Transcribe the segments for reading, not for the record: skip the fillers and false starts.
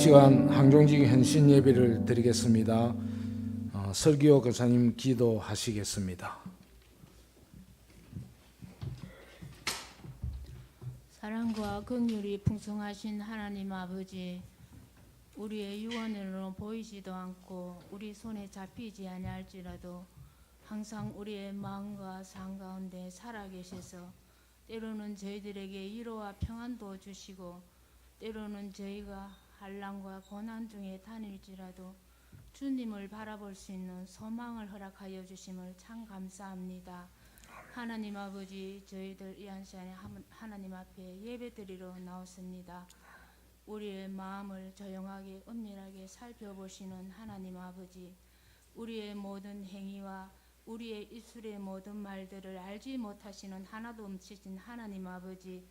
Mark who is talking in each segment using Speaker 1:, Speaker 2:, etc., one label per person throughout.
Speaker 1: 시간 항종직 헌신 예배를 드리겠습니다. 설기호 교사님 기도하시겠습니다.
Speaker 2: 사랑과 긍휼이 풍성하신 하나님 아버지, 우리의 육안으로 보이지도 않고 우리 손에 잡히지 아니할지라도 항상 우리의 마음과 삶 가운데 살아계셔서 때로는 저희들에게 위로와 평안도 주시고 때로는 저희가 환난과 고난 중에 다닐지라도 주님을 바라볼 수 있는 소망을 허락하여 주심을 참 감사합니다. 하나님 아버지, 저희들 이 한 시간에 하나님 앞에 예배드리러 나왔습니다. 우리의 마음을 조용하게 은밀하게 살펴보시는 하나님 아버지, 우리의 모든 행위와 우리의 입술의 모든 말들을 알지 못하시는 하나도 없으신 하나님 아버지,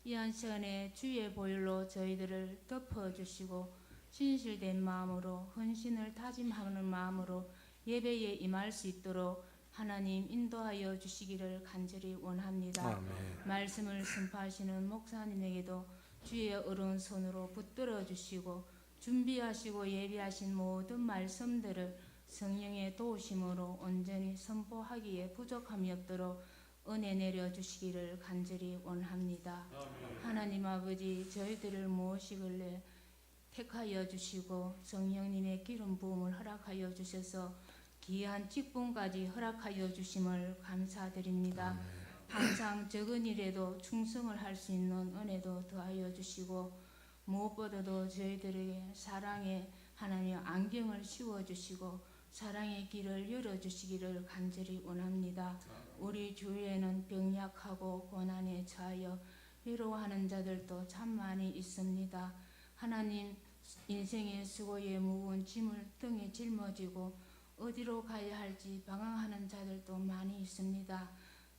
Speaker 2: 이 한 시간에 주의 보혈로 저희들을 덮어주시고 진실된 마음으로 헌신을 다짐하는 마음으로 예배에 임할 수 있도록 하나님 인도하여 주시기를 간절히 원합니다.
Speaker 1: 아멘.
Speaker 2: 말씀을 선포하시는 목사님에게도 주의 어려운 손으로 붙들어 주시고 준비하시고 예비하신 모든 말씀들을 성령의 도우심으로 온전히 선포하기에 부족함이 없도록 은혜 내려주시기를 간절히 원합니다. 하나님 아버지, 저희들을 무엇이길래 택하여 주시고 성령님의 기름 부음을 허락하여 주셔서 귀한 직분까지 허락하여 주심을 감사드립니다. 항상 적은 일에도 충성을 할 수 있는 은혜도 더하여 주시고 무엇보다도 저희들에게 사랑의 하나님 안경을 씌워주시고 사랑의 길을 열어주시기를 간절히 원합니다. 우리 주위에는 병약하고 고난에 처하여 위로하는 자들도 참 많이 있습니다. 하나님, 인생의 수고에 무거운 짐을 등에 짊어지고 어디로 가야 할지 방황하는 자들도 많이 있습니다.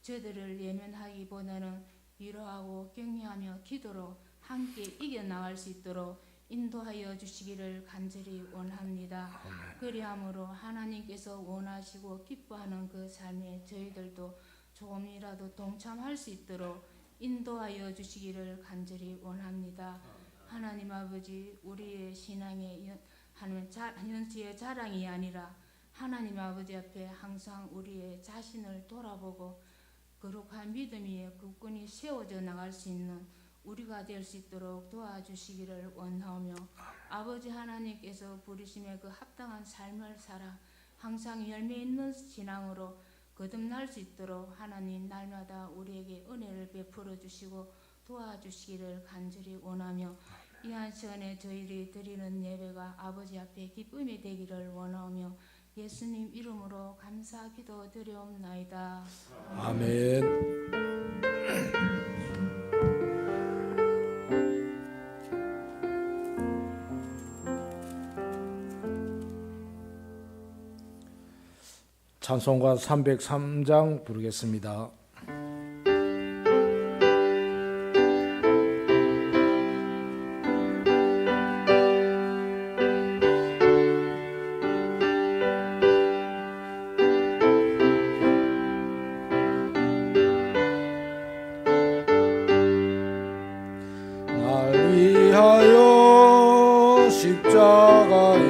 Speaker 2: 저들을 예면하기보다는 위로하고 격려하며 기도로 함께 이겨나갈 수 있도록 인도하여 주시기를 간절히 원합니다. 그리함으로 하나님께서 원하시고 기뻐하는 그 삶에 저희들도 조금이라도 동참할 수 있도록 인도하여 주시기를 간절히 원합니다. 하나님 아버지, 우리의 신앙의 현시의 자랑이 아니라 하나님 아버지 앞에 항상 우리의 자신을 돌아보고 거룩한 믿음 위에 굳건히 세워져 나갈 수 있는 우리가 될 수 있도록 도와주시기를 원하오며 아버지 하나님께서 부르심에 그 합당한 삶을 살아 항상 열매 있는 신앙으로 거듭날 수 있도록 하나님 날마다 우리에게 은혜를 베풀어 주시고 도와주시기를 간절히 원하며 이 한 시간에 저희들이 드리는 예배가 아버지 앞에 기쁨이 되기를 원하오며 예수님 이름으로 감사 기도 드려옵나이다.
Speaker 1: 아멘. 찬송가 303장 부르겠습니다. 날 위하여 십자가에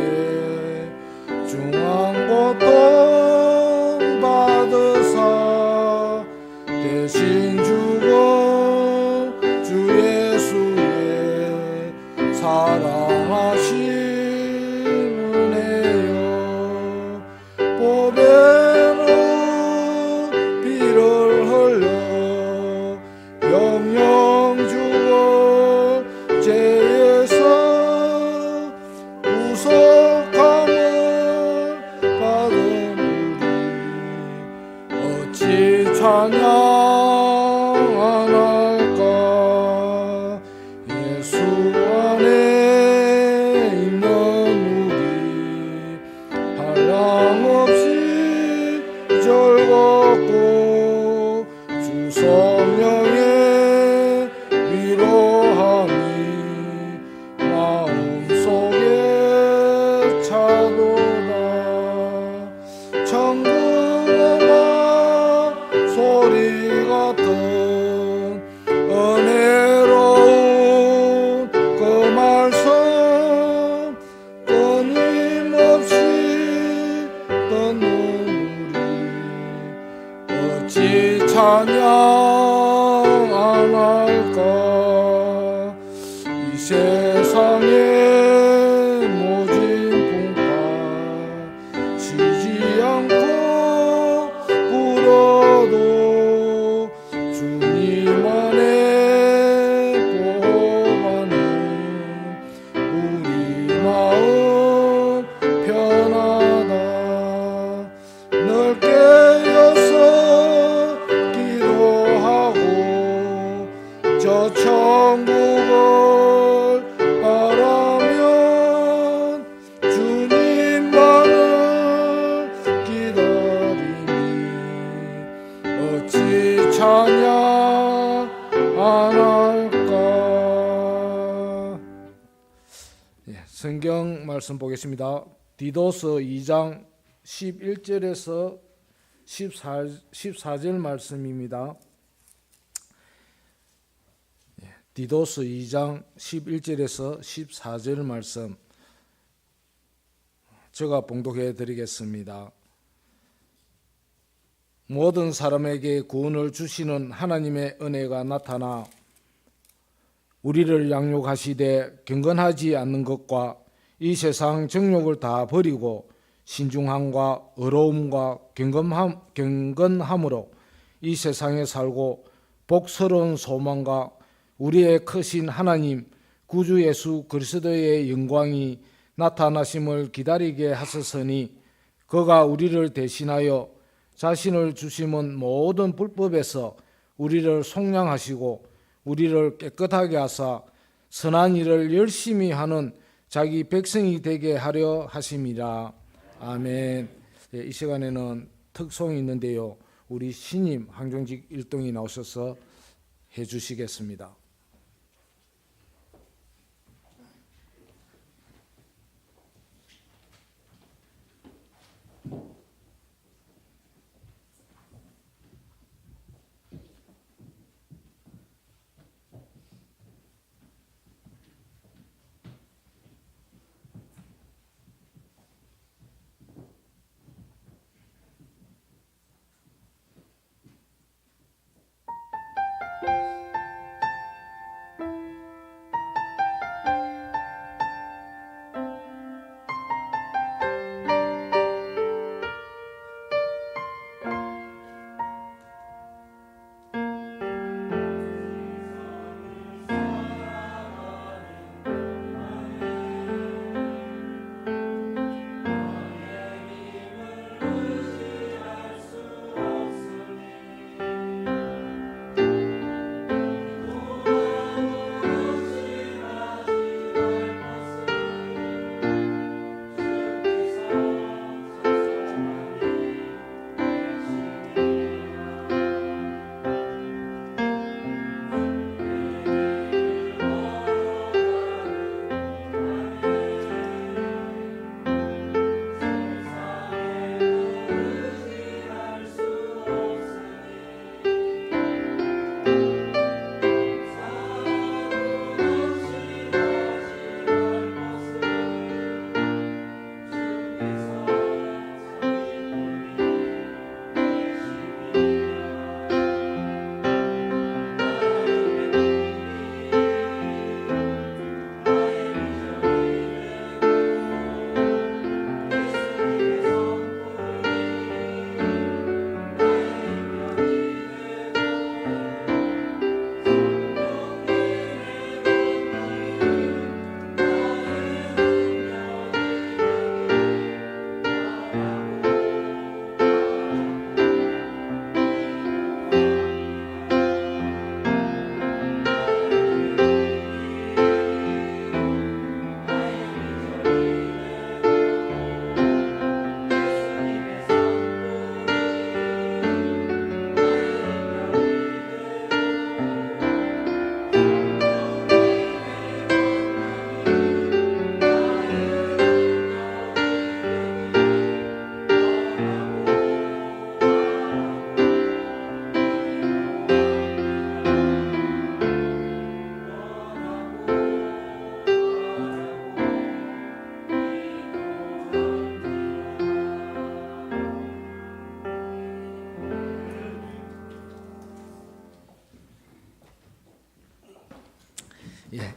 Speaker 1: 중한 고통 받으사 대신 죽어 주 예수의 사랑하심 은혜여 보배로 피를 흘려 영영 주어 죄에서 구속함을 받은 우리 어찌 찬양하나이까. 예수 안에 있는 우리 한량없이 즐겁고 주 성령의 위로함이 마음속에 차도다. 천국음악 소리 같은 은혜로운 그 말씀 세상의 모진 풍파 쉬지 않고 불어도 주님 안에 보호받는 우리 마음 편하다. 늘 깨어서 기도하고 저 천국을 바라면 주님만을 기다리니 어찌 찬양 안 할까. 성경 말씀 보겠습니다. 디도서 2장 11절에서 14절 말씀입니다. 디도서 2장 11절에서 14절 말씀 제가 봉독해 드리겠습니다. 모든 사람에게 구원을 주시는 하나님의 은혜가 나타나 우리를 양육하시되 경건하지 않는 것과 이 세상 정욕을 다 버리고 신중함과 의로움과 경건함으로 이 세상에 살고 복스러운 소망과 우리의 크신 하나님 구주 예수 그리스도의 영광이 나타나심을 기다리게 하셨으니 그가 우리를 대신하여 자신을 주심은 모든 불법에서 우리를 속량하시고 우리를 깨끗하게 하사 선한 일을 열심히 하는 자기 백성이 되게 하려 하심이라. 아멘. 이 시간에는 특송이 있는데요, 우리 신임 황종직 일동이 나오셔서 해주시겠습니다.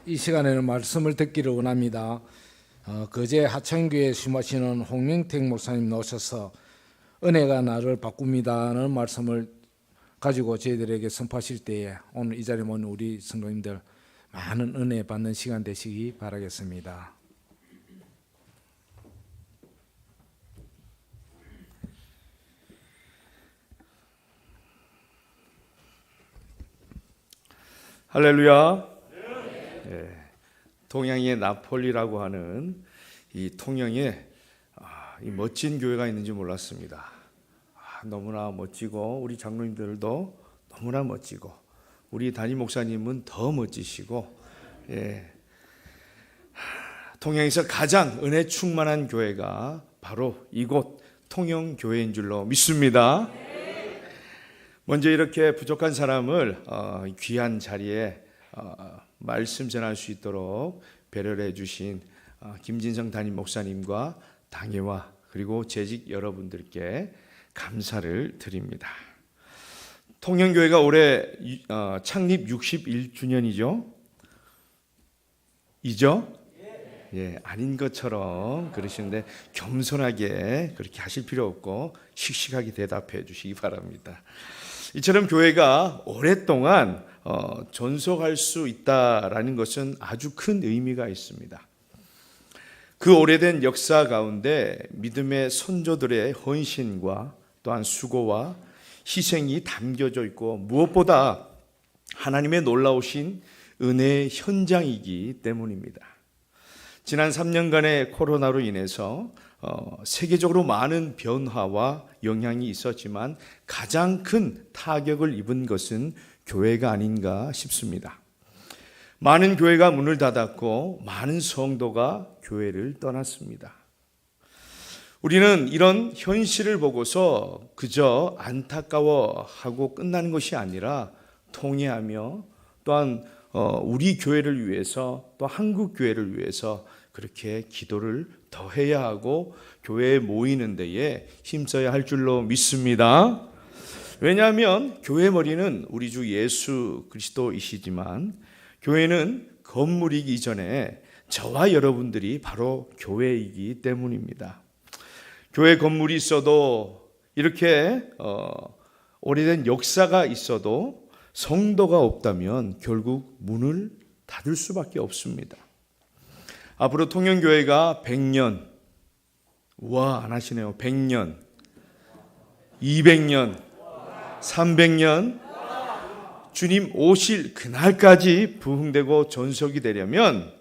Speaker 1: 이 시간에는 말씀을 듣기를 원합니다. 거제 하천교회 심하시는 홍명택 목사님 나오셔서 은혜가 나를 바꿉니다는 말씀을 가지고 저희들에게 선포하실 때에 오늘 이 자리에 모인 우리 성도님들 많은 은혜 받는 시간 되시기 바라겠습니다.
Speaker 3: 할렐루야. 예, 동양의 나폴리라고 하는 이 통영에 이 멋진 교회가 있는지 몰랐습니다. 너무나 멋지고 우리 장로님들도 너무나 멋지고 우리 담임 목사님은 더 멋지시고, 통영에서 가장 은혜 충만한 교회가 바로 이곳 통영교회인 줄로 믿습니다. 먼저 이렇게 부족한 사람을 귀한 자리에 말씀 전할 수 있도록 배려를 해주신 김진성 담임 목사님과 당회와 그리고 재직 여러분들께 감사를 드립니다. 통영교회가 올해 창립 61주년이죠? 아닌 것처럼 그러시는데 겸손하게 그렇게 하실 필요 없고 씩씩하게 대답해 주시기 바랍니다. 이처럼 교회가 오랫동안 존속할 수 있다라는 것은 아주 큰 의미가 있습니다. 그 오래된 역사 가운데 믿음의 선조들의 헌신과 또한 수고와 희생이 담겨져 있고 무엇보다 하나님의 놀라우신 은혜의 현장이기 때문입니다. 지난 3년간의 코로나로 인해서 세계적으로 많은 변화와 영향이 있었지만 가장 큰 타격을 입은 것은 교회가 아닌가 싶습니다. 많은 교회가 문을 닫았고 많은 성도가 교회를 떠났습니다. 우리는 이런 현실을 보고서 그저 안타까워하고 끝나는 것이 아니라 통회하며 또한 우리 교회를 위해서 또 한국 교회를 위해서 그렇게 기도를 더 해야 하고 교회에 모이는 데에 힘써야 할 줄로 믿습니다. 왜냐하면 교회 머리는 우리 주 예수 그리스도이시지만 교회는 건물이기 이전에 저와 여러분들이 바로 교회이기 때문입니다. 교회 건물이 있어도 이렇게 오래된 역사가 있어도 성도가 없다면 결국 문을 닫을 수밖에 없습니다. 앞으로 통영교회가 100년, 안 하시네요. 100년, 200년, 300년, 주님 오실 그날까지 부흥되고 전속이 되려면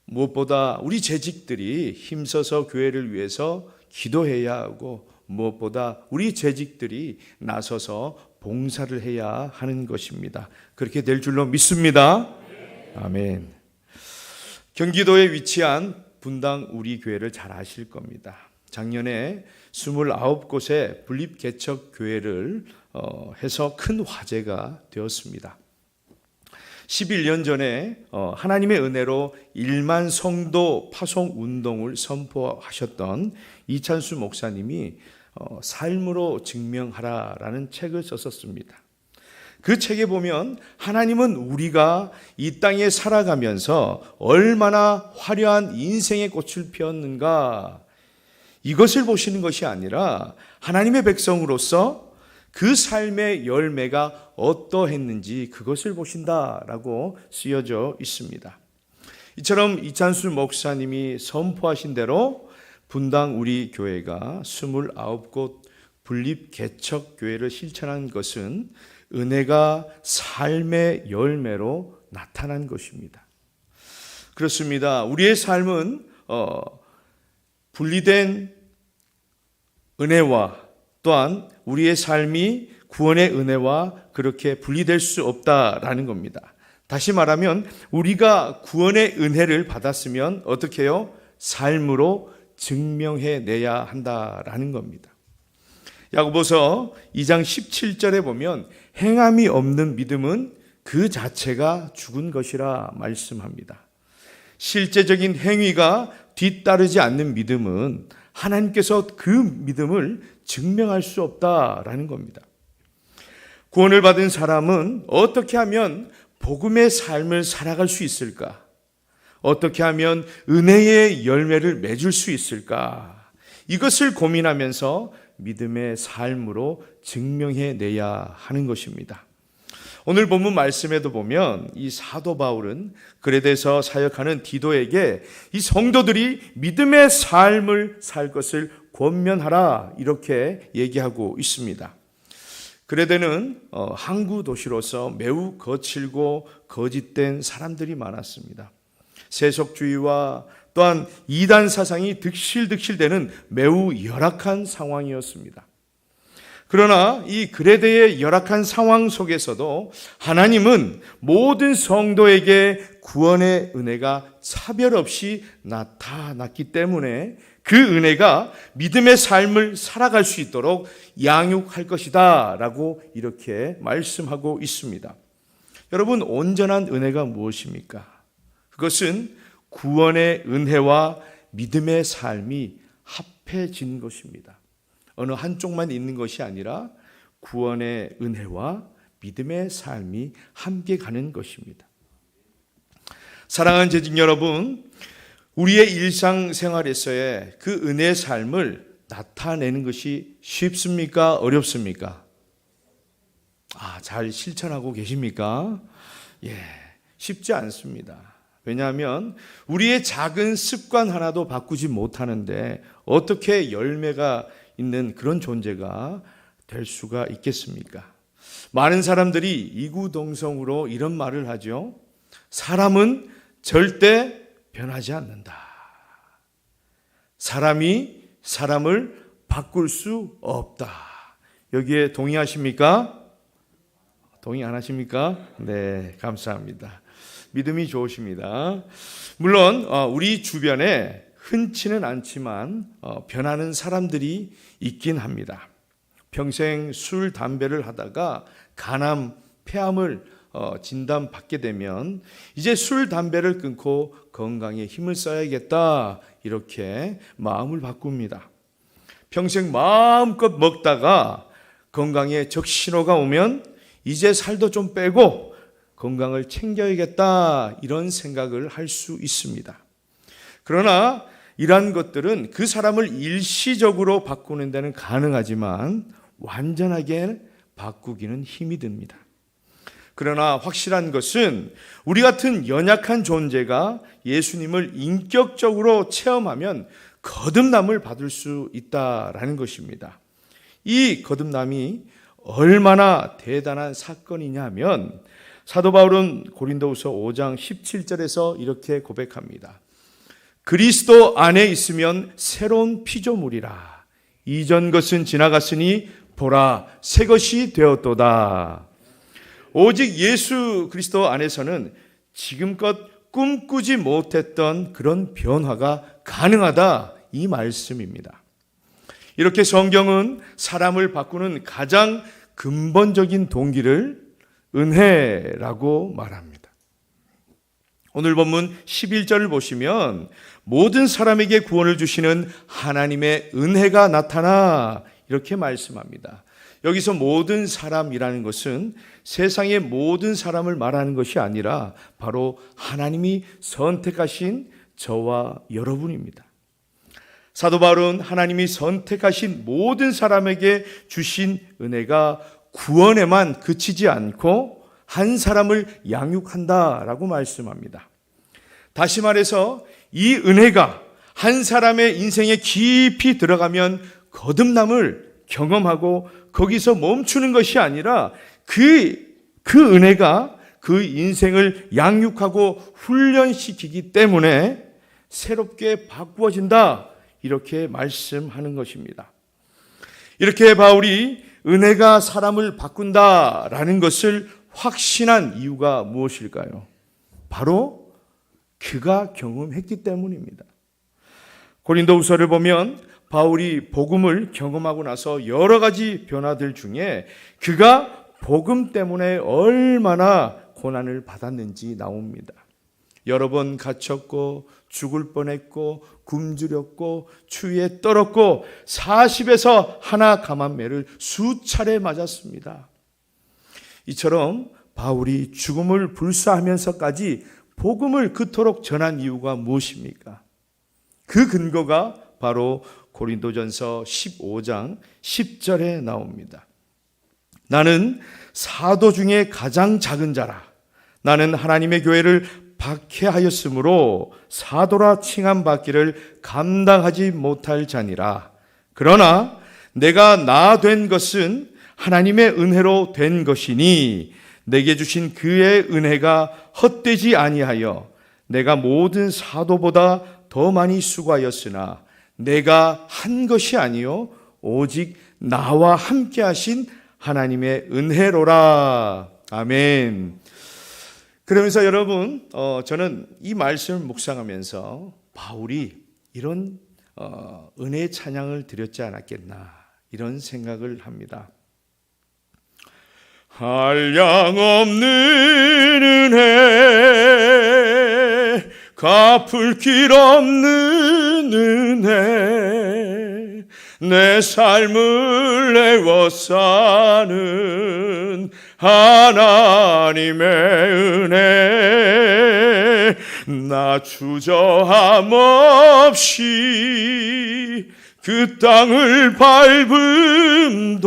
Speaker 3: 무엇보다 우리 재직들이 힘써서 교회를 위해서 기도해야 하고 무엇보다 우리 재직들이 나서서 봉사를 해야 하는 것입니다. 그렇게 될 줄로 믿습니다. 아멘. 경기도에 위치한 분당 우리 교회를 잘 아실 겁니다. 작년에 29곳의 분립개척교회를 해서 큰 화제가 되었습니다. 11년 전에 하나님의 은혜로 1만 성도 파송 운동을 선포하셨던 이찬수 목사님이 삶으로 증명하라라는 책을 썼었습니다. 그 책에 보면 하나님은 우리가 이 땅에 살아가면서 얼마나 화려한 인생의 꽃을 피웠는가, 이것을 보시는 것이 아니라 하나님의 백성으로서 그 삶의 열매가 어떠했는지 그것을 보신다라고 쓰여져 있습니다. 이처럼 이찬수 목사님이 선포하신 대로 분당 우리 교회가 29곳 분립개척교회를 실천한 것은 은혜가 삶의 열매로 나타난 것입니다. 그렇습니다. 우리의 삶은 분리된 은혜와 또한 우리의 삶이 구원의 은혜와 그렇게 분리될 수 없다라는 겁니다. 다시 말하면 우리가 구원의 은혜를 받았으면 어떻게 해요? 삶으로 증명해내야 한다라는 겁니다. 야고보서 2장 17절에 보면 행함이 없는 믿음은 그 자체가 죽은 것이라 말씀합니다. 실제적인 행위가 뒤따르지 않는 믿음은 하나님께서 그 믿음을 증명할 수 없다라는 겁니다. 구원을 받은 사람은 어떻게 하면 복음의 삶을 살아갈 수 있을까? 어떻게 하면 은혜의 열매를 맺을 수 있을까? 이것을 고민하면서 믿음의 삶으로 증명해내야 하는 것입니다. 오늘 본문 말씀에도 보면 이 사도 바울은 그레데에서 사역하는 디도에게 이 성도들이 믿음의 삶을 살 것을 권면하라 이렇게 얘기하고 있습니다. 그레데는 항구 도시로서 매우 거칠고 거짓된 사람들이 많았습니다. 세속주의와 또한 이단 사상이 득실득실되는 매우 열악한 상황이었습니다. 그러나 이 그레데의 열악한 상황 속에서도 하나님은 모든 성도에게 구원의 은혜가 차별 없이 나타났기 때문에 그 은혜가 믿음의 삶을 살아갈 수 있도록 양육할 것이다 라고 이렇게 말씀하고 있습니다. 여러분, 온전한 은혜가 무엇입니까? 그것은 구원의 은혜와 믿음의 삶이 합해진 것입니다. 어느 한쪽만 있는 것이 아니라 구원의 은혜와 믿음의 삶이 함께 가는 것입니다. 사랑하는 재직 여러분, 우리의 일상생활에서의 그 은혜의 삶을 나타내는 것이 쉽습니까? 어렵습니까? 잘 실천하고 계십니까? 쉽지 않습니다. 왜냐하면 우리의 작은 습관 하나도 바꾸지 못하는데 어떻게 열매가 있는 그런 존재가 될 수가 있겠습니까? 많은 사람들이 이구동성으로 이런 말을 하죠. 사람은 절대 변하지 않는다. 사람이 사람을 바꿀 수 없다. 여기에 동의하십니까? 동의 안 하십니까? 네, 감사합니다. 믿음이 좋으십니다. 물론 우리 주변에 흔치는 않지만 변하는 사람들이 있긴 합니다. 평생 술, 담배를 하다가 간암, 폐암을 진단받게 되면 이제 술, 담배를 끊고 건강에 힘을 써야겠다 이렇게 마음을 바꿉니다. 평생 마음껏 먹다가 건강에 적신호가 오면 이제 살도 좀 빼고 건강을 챙겨야겠다 이런 생각을 할 수 있습니다. 그러나 이러한 것들은 그 사람을 일시적으로 바꾸는 데는 가능하지만 완전하게 바꾸기는 힘이 듭니다. 그러나 확실한 것은 우리 같은 연약한 존재가 예수님을 인격적으로 체험하면 거듭남을 받을 수 있다라는 것입니다. 이 거듭남이 얼마나 대단한 사건이냐면 사도 바울은 고린도후서 5장 17절에서 이렇게 고백합니다. 그리스도 안에 있으면 새로운 피조물이라. 이전 것은 지나갔으니 보라 새 것이 되었도다. 오직 예수 그리스도 안에서는 지금껏 꿈꾸지 못했던 그런 변화가 가능하다 이 말씀입니다. 이렇게 성경은 사람을 바꾸는 가장 근본적인 동기를 은혜라고 말합니다. 오늘 본문 11절을 보시면 모든 사람에게 구원을 주시는 하나님의 은혜가 나타나 이렇게 말씀합니다. 여기서 모든 사람이라는 것은 세상의 모든 사람을 말하는 것이 아니라 바로 하나님이 선택하신 저와 여러분입니다. 사도 바울은 하나님이 선택하신 모든 사람에게 주신 은혜가 구원에만 그치지 않고 한 사람을 양육한다라고 말씀합니다. 다시 말해서 이 은혜가 한 사람의 인생에 깊이 들어가면 거듭남을 경험하고 거기서 멈추는 것이 아니라 그 은혜가 그 인생을 양육하고 훈련시키기 때문에 새롭게 바꾸어진다 이렇게 말씀하는 것입니다. 이렇게 바울이 은혜가 사람을 바꾼다라는 것을 확신한 이유가 무엇일까요? 바로 그가 경험했기 때문입니다. 고린도후서를 보면 바울이 복음을 경험하고 나서 여러 가지 변화들 중에 그가 복음 때문에 얼마나 고난을 받았는지 나옵니다. 여러 번 갇혔고 죽을 뻔했고 굶주렸고 추위에 떨었고 40에서 하나 감한매를 수차례 맞았습니다. 이처럼 바울이 죽음을 불사하면서까지 복음을 그토록 전한 이유가 무엇입니까? 그 근거가 바로 고린도전서 15장 10절에 나옵니다. 나는 사도 중에 가장 작은 자라. 나는 하나님의 교회를 박해하였으므로 사도라 칭함받기를 감당하지 못할 자니라. 그러나 내가 나 된 것은 하나님의 은혜로 된 것이니 내게 주신 그의 은혜가 헛되지 아니하여 내가 모든 사도보다 더 많이 수고하였으나 내가 한 것이 아니요 오직 나와 함께 하신 하나님의 은혜로라. 아멘. 그러면서 여러분, 저는 이 말씀을 묵상하면서 바울이 이런 은혜의 찬양을 드렸지 않았겠나 이런 생각을 합니다. 한량없는 은혜, 갚을 길 없는 은혜, 내 삶을 내워 사는 하나님의 은혜, 나 주저함 없이 그 땅을 밟음도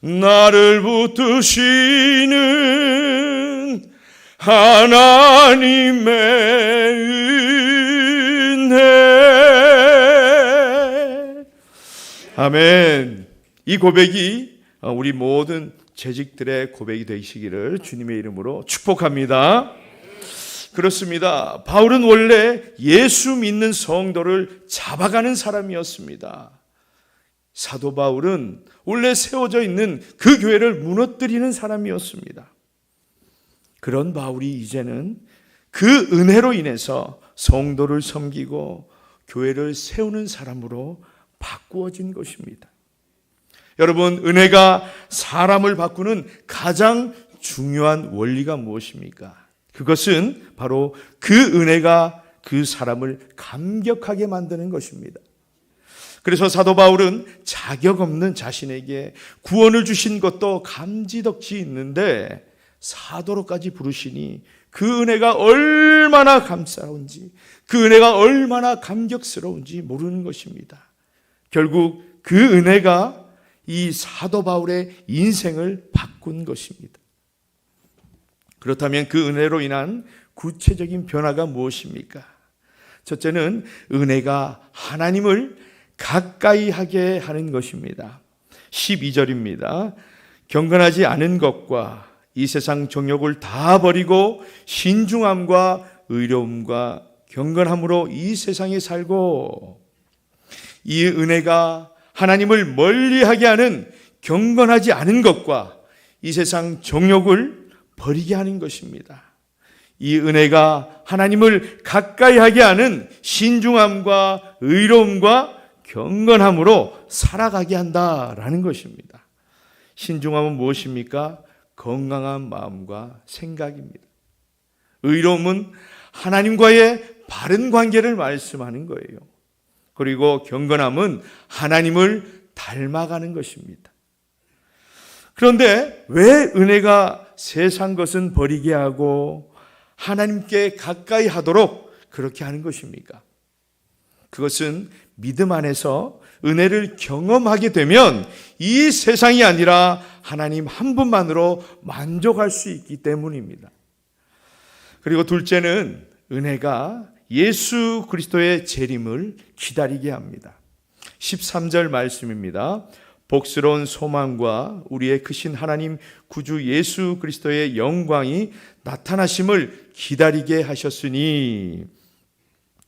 Speaker 3: 나를 붙드시는 하나님의 은혜. 아멘. 이 고백이 우리 모든 재직들의 고백이 되시기를 주님의 이름으로 축복합니다. 그렇습니다. 바울은 원래 예수 믿는 성도를 잡아가는 사람이었습니다. 사도 바울은 원래 세워져 있는 그 교회를 무너뜨리는 사람이었습니다. 그런 바울이 이제는 그 은혜로 인해서 성도를 섬기고 교회를 세우는 사람으로 바꾸어진 것입니다. 여러분, 은혜가 사람을 바꾸는 가장 중요한 원리가 무엇입니까? 그것은 바로 그 은혜가 그 사람을 감격하게 만드는 것입니다. 그래서 사도 바울은 자격 없는 자신에게 구원을 주신 것도 감지덕지 있는데 사도로까지 부르시니 그 은혜가 얼마나 감사한지, 그 은혜가 얼마나 감격스러운지 모르는 것입니다. 결국 그 은혜가 이 사도 바울의 인생을 바꾼 것입니다. 그렇다면 그 은혜로 인한 구체적인 변화가 무엇입니까? 첫째는 은혜가 하나님을 가까이 하게 하는 것입니다. 12절입니다. 경건하지 않은 것과 이 세상 정욕을 다 버리고 신중함과 의로움과 경건함으로 이 세상에 살고, 이 은혜가 하나님을 멀리하게 하는 경건하지 않은 것과 이 세상 정욕을 버리게 하는 것입니다. 이 은혜가 하나님을 가까이 하게 하는 신중함과 의로움과 경건함으로 살아가게 한다라는 것입니다. 신중함은 무엇입니까? 건강한 마음과 생각입니다. 의로움은 하나님과의 바른 관계를 말씀하는 거예요. 그리고 경건함은 하나님을 닮아가는 것입니다. 그런데 왜 은혜가 세상 것은 버리게 하고 하나님께 가까이 하도록 그렇게 하는 것입니까? 그것은 믿음 안에서 은혜를 경험하게 되면 이 세상이 아니라 하나님 한 분만으로 만족할 수 있기 때문입니다. 그리고 둘째는 은혜가 예수 그리스도의 재림을 기다리게 합니다. 13절 말씀입니다. 복스러운 소망과 우리의 크신 하나님 구주 예수 그리스도의 영광이 나타나심을 기다리게 하셨으니,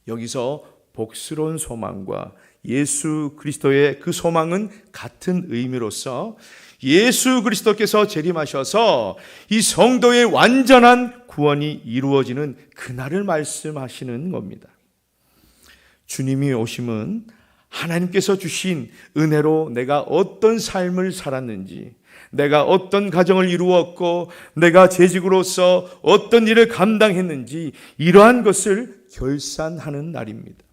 Speaker 3: 여기서 복스러운 소망과 예수 그리스도의 그 소망은 같은 의미로서 예수 그리스도께서 재림하셔서 이 성도의 완전한 구원이 이루어지는 그날을 말씀하시는 겁니다. 주님이 오심은 하나님께서 주신 은혜로 내가 어떤 삶을 살았는지, 내가 어떤 가정을 이루었고 내가 재직으로서 어떤 일을 감당했는지 이러한 것을 결산하는 날입니다.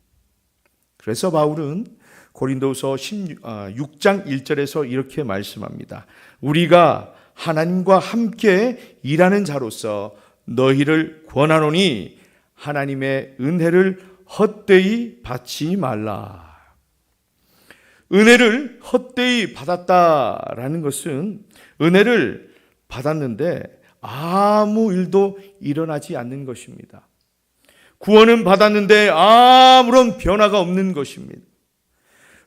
Speaker 3: 그래서 바울은 고린도서 6장 1절에서 이렇게 말씀합니다. 우리가 하나님과 함께 일하는 자로서 너희를 권하노니 하나님의 은혜를 헛되이 받지 말라. 은혜를 헛되이 받았다라는 것은 은혜를 받았는데 아무 일도 일어나지 않는 것입니다. 구원은 받았는데 아무런 변화가 없는 것입니다.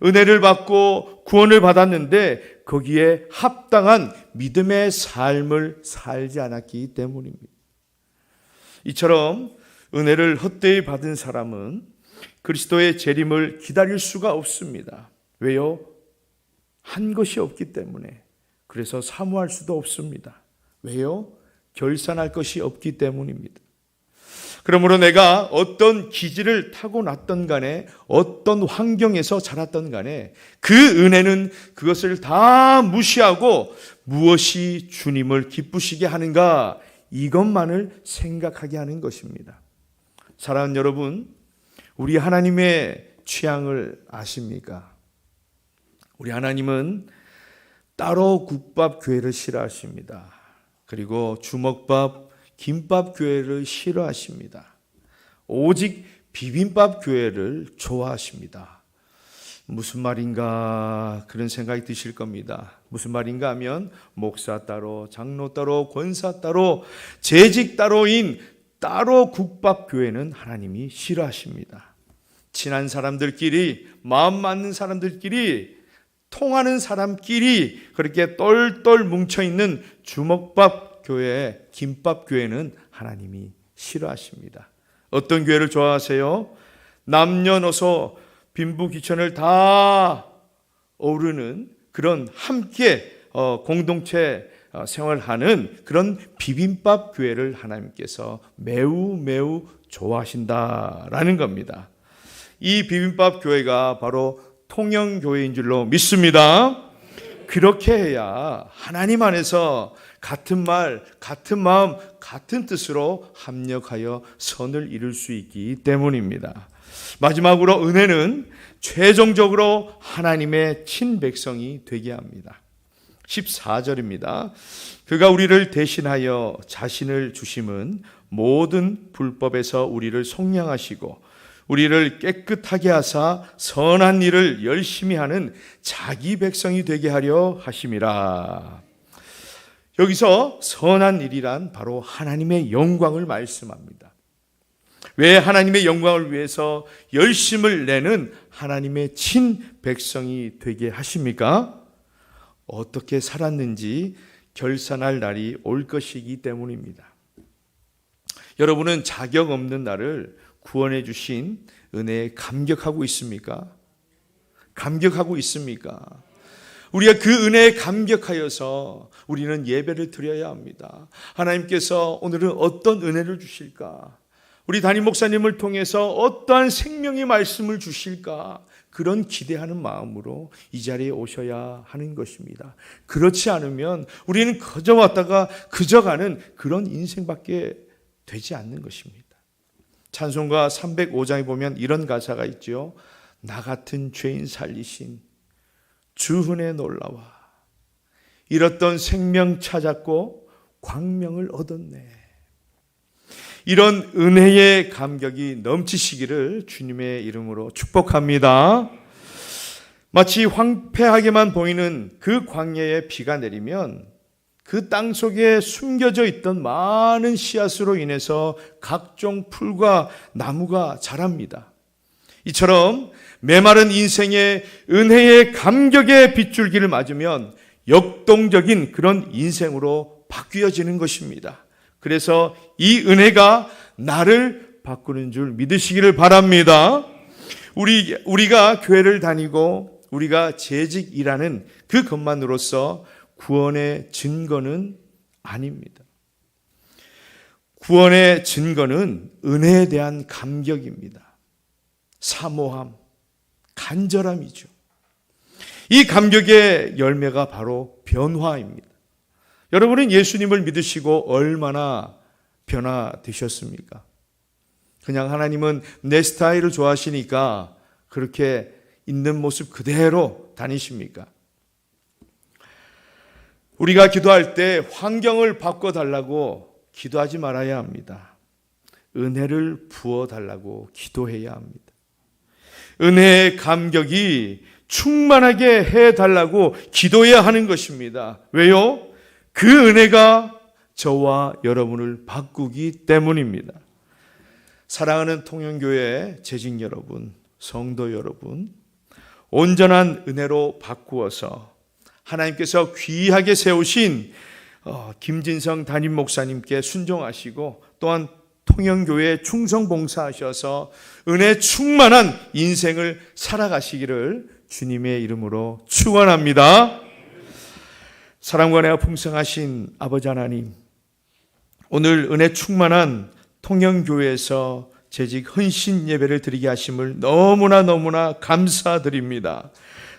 Speaker 3: 은혜를 받고 구원을 받았는데 거기에 합당한 믿음의 삶을 살지 않았기 때문입니다. 이처럼 은혜를 헛되이 받은 사람은 그리스도의 재림을 기다릴 수가 없습니다. 왜요? 한 것이 없기 때문에. 그래서 사모할 수도 없습니다. 왜요? 결산할 것이 없기 때문입니다. 그러므로 내가 어떤 기질을 타고났던 간에 어떤 환경에서 자랐던 간에 그 은혜는 그것을 다 무시하고 무엇이 주님을 기쁘시게 하는가 이것만을 생각하게 하는 것입니다. 사랑하는 여러분, 우리 하나님의 취향을 아십니까? 우리 하나님은 따로 국밥 교회를 싫어하십니다. 그리고 주먹밥, 김밥 교회를 싫어하십니다. 오직 비빔밥 교회를 좋아하십니다. 무슨 말인가 그런 생각이 드실 겁니다. 무슨 말인가 하면 목사 따로, 장로 따로, 권사 따로, 재직 따로인 따로 국밥 교회는 하나님이 싫어하십니다. 친한 사람들끼리, 마음 맞는 사람들끼리, 통하는 사람끼리 그렇게 똘똘 뭉쳐있는 주먹밥 교회, 김밥 교회는 하나님이 싫어하십니다. 어떤 교회를 좋아하세요? 남녀노소 빈부귀천을 다 어우르는 그런 함께 공동체 생활하는 그런 비빔밥 교회를 하나님께서 매우 좋아하신다라는 겁니다. 이 비빔밥 교회가 바로 통영교회인 줄로 믿습니다. 그렇게 해야 하나님 안에서 같은 말, 같은 마음, 같은 뜻으로 합력하여 선을 이룰 수 있기 때문입니다. 마지막으로 은혜는 최종적으로 하나님의 친백성이 되게 합니다. 14절입니다. 그가 우리를 대신하여 자신을 주심은 모든 불법에서 우리를 속량하시고 우리를 깨끗하게 하사 선한 일을 열심히 하는 자기 백성이 되게 하려 하심이라. 여기서 선한 일이란 바로 하나님의 영광을 말씀합니다. 왜 하나님의 영광을 위해서 열심을 내는 하나님의 친백성이 되게 하십니까? 어떻게 살았는지 결산할 날이 올 것이기 때문입니다. 여러분은 자격 없는 나를 구원해 주신 은혜에 감격하고 있습니까? 감격하고 있습니까? 우리가 그 은혜에 감격하여서 우리는 예배를 드려야 합니다. 하나님께서 오늘은 어떤 은혜를 주실까? 우리 담임 목사님을 통해서 어떠한 생명의 말씀을 주실까? 그런 기대하는 마음으로 이 자리에 오셔야 하는 것입니다. 그렇지 않으면 우리는 그저 왔다가 그저 가는 그런 인생밖에 되지 않는 것입니다. 찬송가 305장에 보면 이런 가사가 있죠. 나 같은 죄인 살리신 주 은혜 놀라와 잃었던 생명 찾았고 광명을 얻었네. 이런 은혜의 감격이 넘치시기를 주님의 이름으로 축복합니다. 마치 황폐하게만 보이는 그 광야에 비가 내리면 그 땅 속에 숨겨져 있던 많은 씨앗으로 인해서 각종 풀과 나무가 자랍니다. 이처럼 메마른 인생의 은혜의 감격의 빗줄기를 맞으면 역동적인 그런 인생으로 바뀌어지는 것입니다. 그래서 이 은혜가 나를 바꾸는 줄 믿으시기를 바랍니다. 우리가 교회를 다니고 우리가 재직이라는 그 것만으로서 구원의 증거는 아닙니다. 구원의 증거는 은혜에 대한 감격입니다. 사모함, 간절함이죠. 이 감격의 열매가 바로 변화입니다. 여러분은 예수님을 믿으시고 얼마나 변화되셨습니까? 그냥 하나님은 내 스타일을 좋아하시니까 그렇게 있는 모습 그대로 다니십니까? 우리가 기도할 때 환경을 바꿔달라고 기도하지 말아야 합니다. 은혜를 부어달라고 기도해야 합니다. 은혜의 감격이 충만하게 해달라고 기도해야 하는 것입니다. 왜요? 그 은혜가 저와 여러분을 바꾸기 때문입니다. 사랑하는 통영교회 재직 여러분, 성도 여러분, 온전한 은혜로 바꾸어서 하나님께서 귀하게 세우신 김진성 담임 목사님께 순종하시고 또한 통영교회에 충성 봉사하셔서 은혜 충만한 인생을 살아가시기를 주님의 이름으로 축원합니다. 사랑과 은혜가 풍성하신 아버지 하나님, 오늘 은혜 충만한 통영교회에서 재직 헌신 예배를 드리게 하심을 너무나 감사드립니다.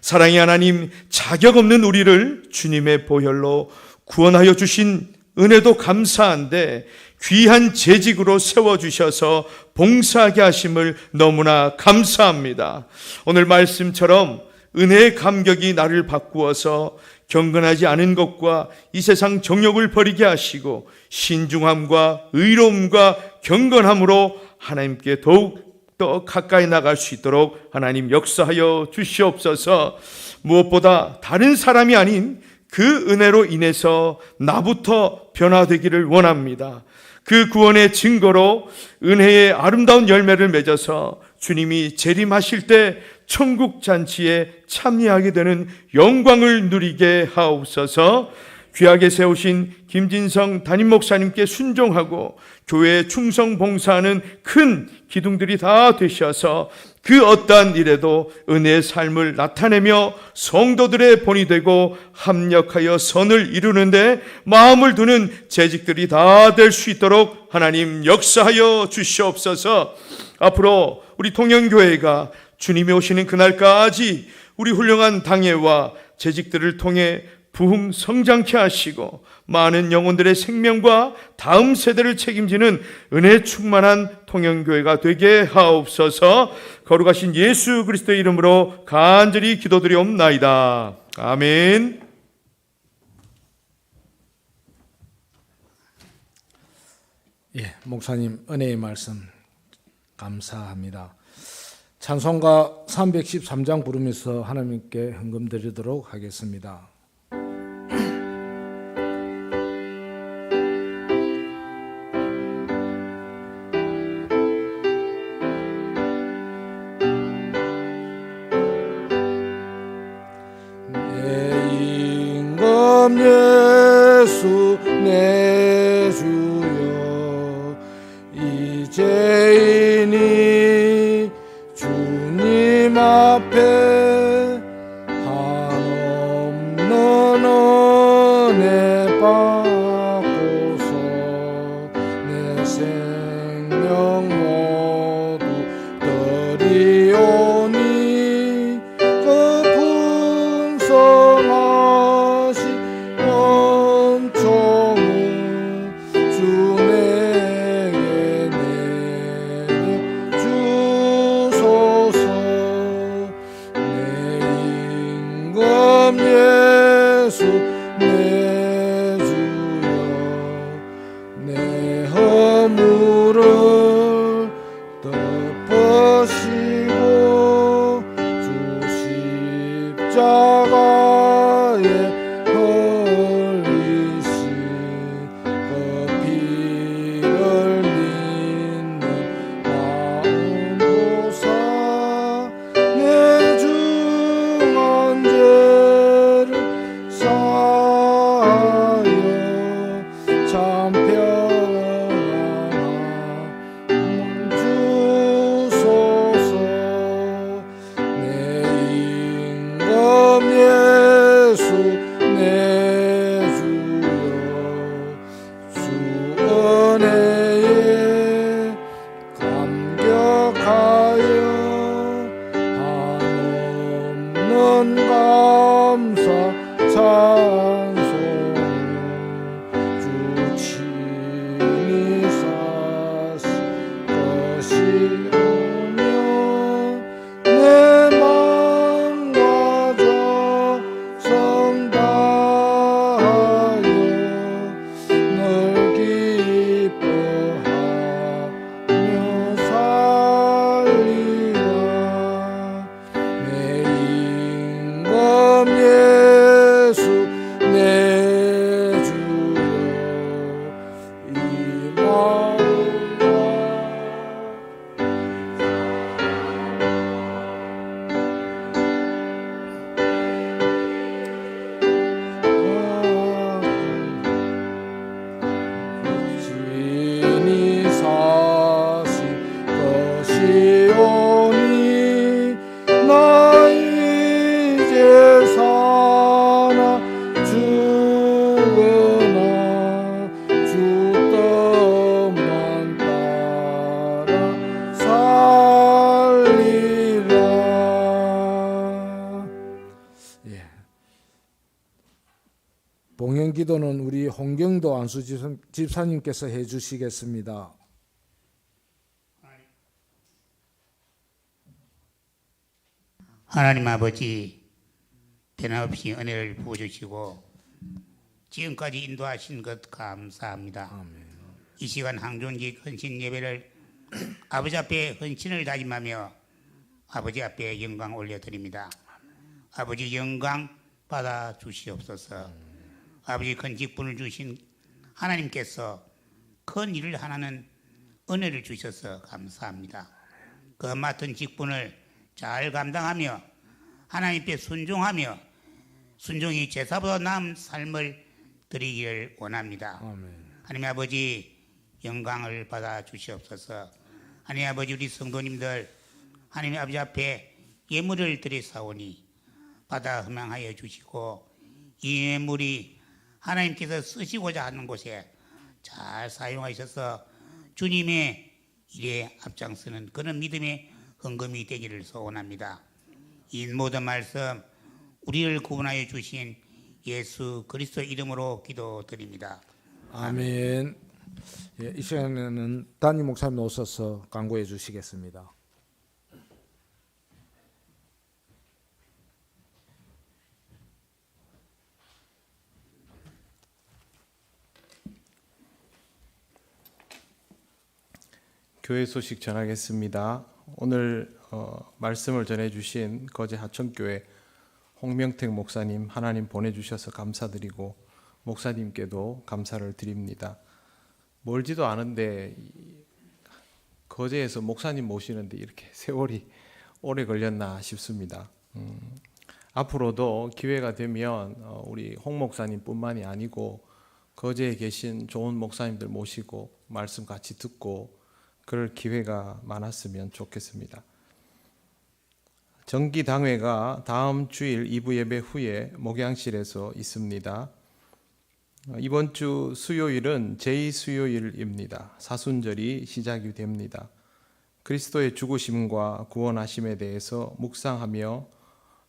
Speaker 3: 사랑의 하나님, 자격 없는 우리를 주님의 보혈로 구원하여 주신 은혜도 감사한데 귀한 재직으로 세워주셔서 봉사하게 하심을 너무나 감사합니다. 오늘 말씀처럼 은혜의 감격이 나를 바꾸어서 경건하지 않은 것과 이 세상 정욕을 버리게 하시고 신중함과 의로움과 경건함으로 하나님께 더욱더 가까이 나갈 수 있도록 하나님 역사하여 주시옵소서. 무엇보다 다른 사람이 아닌 그 은혜로 인해서 나부터 변화되기를 원합니다. 그 구원의 증거로 은혜의 아름다운 열매를 맺어서 주님이 재림하실 때 천국 잔치에 참여하게 되는 영광을 누리게 하옵소서. 귀하게 세우신 김진성 담임 목사님께 순종하고 교회에 충성 봉사하는 큰 기둥들이 다 되셔서 그 어떠한 일에도 은혜의 삶을 나타내며 성도들의 본이 되고 합력하여 선을 이루는데 마음을 두는 재직들이 다 될 수 있도록 하나님 역사하여 주시옵소서. 앞으로 우리 통영교회가 주님이 오시는 그날까지 우리 훌륭한 당회와 재직들을 통해 부흥 성장케 하시고 많은 영혼들의 생명과 다음 세대를 책임지는 은혜 충만한 통영교회가 되게 하옵소서. 거룩하신 예수 그리스도의 이름으로 간절히 기도드리옵나이다. 아멘.
Speaker 1: 예, 목사님 은혜의 말씀 감사합니다. 찬송가 313장 부르면서 하나님께 헌금 드리도록 하겠습니다. 예수 내 주여 이제이니 주님 앞에 한없는 은혜 받고서 내 생명 모두 드리오니 그 풍성하신 원총을 주 내게 내려 이번 기도는 우리 홍경도 안수 집사님께서 해주시겠습니다.
Speaker 4: 하나님 아버지, 변함없이 은혜를 부어주시고 지금까지 인도하신 것 감사합니다. 이 시간 항존직 헌신 예배를 아버지 앞에 헌신을 다짐하며 아버지 앞에 영광 올려드립니다. 아버지 영광 받아 주시옵소서. 아버지 큰 직분을 주신 하나님께서 큰 일을 하나는 은혜를 주셔서 감사합니다. 그 맡은 직분을 잘 감당하며 하나님께 순종하며 순종이 제사보다 나은 삶을 드리기를 원합니다. 하나님 아버지 영광을 받아 주시옵소서. 하나님 아버지 우리 성도님들 하나님 아버지 앞에 예물을 드리사오니 받아 흠양하여 주시고 이 예물이 하나님께서 쓰시고자 하는 곳에 잘 사용하셔서 주님의 일에 앞장서는 그런 믿음의 헌금이 되기를 소원합니다. 이 모든 말씀 우리를 구원하여 주신 예수 그리스도 이름으로 기도드립니다.
Speaker 1: 아멘. 예, 이 시간에는 담임 목사님 오셔서 강구해 주시겠습니다.
Speaker 5: 교회 소식 전하겠습니다. 오늘 말씀을 전해주신 거제 하천교회 홍명택 목사님 하나님 보내주셔서 감사드리고 목사님께도 감사를 드립니다. 멀지도 않은데 거제에서 목사님 모시는데 이렇게 세월이 오래 걸렸나 싶습니다. 앞으로도 기회가 되면 우리 홍 목사님뿐만이 아니고 거제에 계신 좋은 목사님들 모시고 말씀 같이 듣고 그럴 기회가 많았으면 좋겠습니다. 정기당회가 다음 주일 2부 예배 후에 목양실에서 있습니다. 이번 주 수요일은 제2수요일입니다. 사순절이 시작이 됩니다. 그리스도의 죽으심과 구원하심에 대해서 묵상하며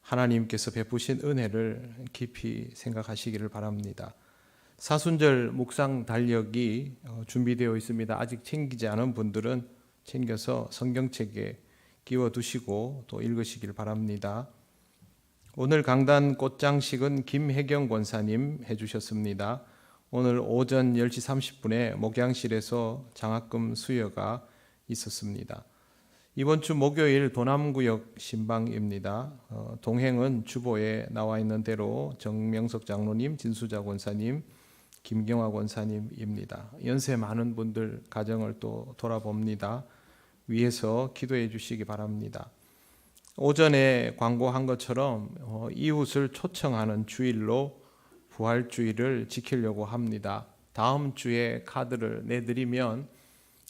Speaker 5: 하나님께서 베푸신 은혜를 깊이 생각하시기를 바랍니다. 사순절 묵상 달력이 준비되어 있습니다. 아직 챙기지 않은 분들은 챙겨서 성경책에 끼워두시고 또 읽으시길 바랍니다. 오늘 강단 꽃장식은 김혜경 권사님 해주셨습니다. 오늘 오전 10시 30분에 목양실에서 장학금 수여가 있었습니다. 이번 주 목요일 도남구역 신방입니다. 동행은 주보에 나와 있는 대로 정명석 장로님, 진수자 권사님, 김경화 권사님입니다. 연세 많은 분들 가정을 또 돌아봅니다. 위에서 기도해 주시기 바랍니다. 오전에 광고한 것처럼 이웃을 초청하는 주일로 부활주일을 지키려고 합니다. 다음 주에 카드를 내드리면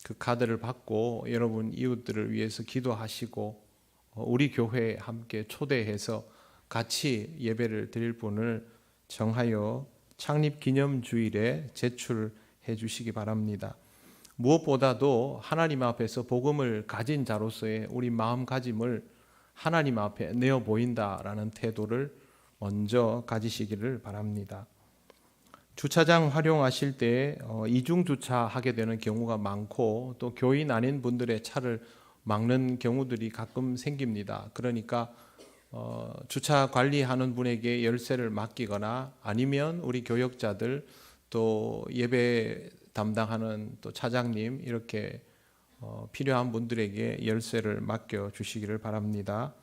Speaker 5: 그 카드를 받고 여러분 이웃들을 위해서 기도하시고 우리 교회에 함께 초대해서 같이 예배를 드릴 분을 정하여 창립기념주일에 제출해 주시기 바랍니다. 무엇보다도 하나님 앞에서 복음을 가진 자로서의 우리 마음가짐을 하나님 앞에 내어 보인다라는 태도를 먼저 가지시기를 바랍니다. 주차장 활용하실 때 이중 주차하게 되는 경우가 많고 또 교인 아닌 분들의 차를 막는 경우들이 가끔 생깁니다. 그러니까 주차 관리하는 분에게 열쇠를 맡기거나 아니면 우리 교역자들 또 예배 담당하는 또 차장님 이렇게 필요한 분들에게 열쇠를 맡겨 주시기를 바랍니다.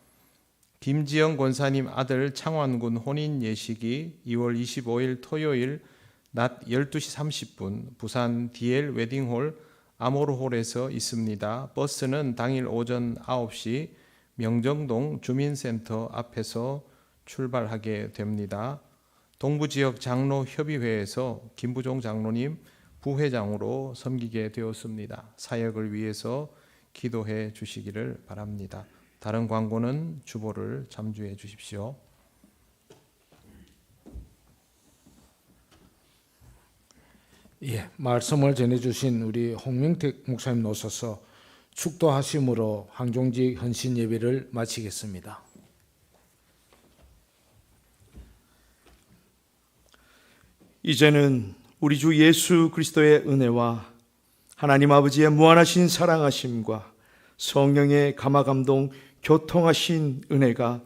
Speaker 5: 김지영 권사님 아들 창완군 혼인 예식이 2월 25일 토요일 낮 12시 30분 부산 DL 웨딩홀 아모르홀에서 있습니다. 버스는 당일 오전 9시 명정동 주민센터 앞에서 출발하게 됩니다. 동부지역 장로협의회에서 김부종 장로님 부회장으로 섬기게 되었습니다. 사역을 위해서 기도해 주시기를 바랍니다. 다른 광고는 주보를 참조해 주십시오.
Speaker 1: 예, 말씀을 전해주신 우리 홍명택 목사님 오셔서 축도하심으로 항종직 헌신 예배를 마치겠습니다.
Speaker 3: 이제는 우리 주 예수 그리스도의 은혜와 하나님 아버지의 무한하신 사랑하심과 성령의 감화감동 교통하신 은혜가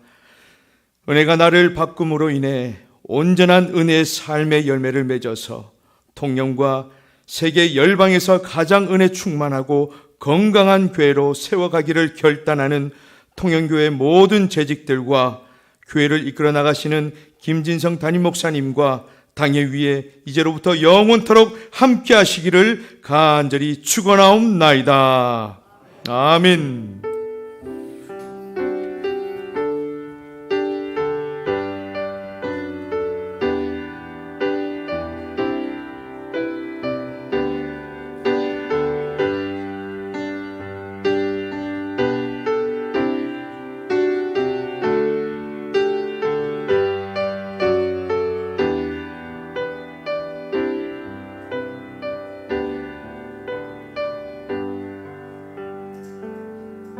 Speaker 3: 나를 바꿈으로 인해 온전한 은혜의 삶의 열매를 맺어서 통영과 세계 열방에서 가장 은혜 충만하고 건강한 교회로 세워가기를 결단하는 통영교회 모든 재직들과 교회를 이끌어 나가시는 김진성 담임 목사님과 당회 위에 이제로부터 영원토록 함께 하시기를 간절히 축원하옵나이다. 아멘.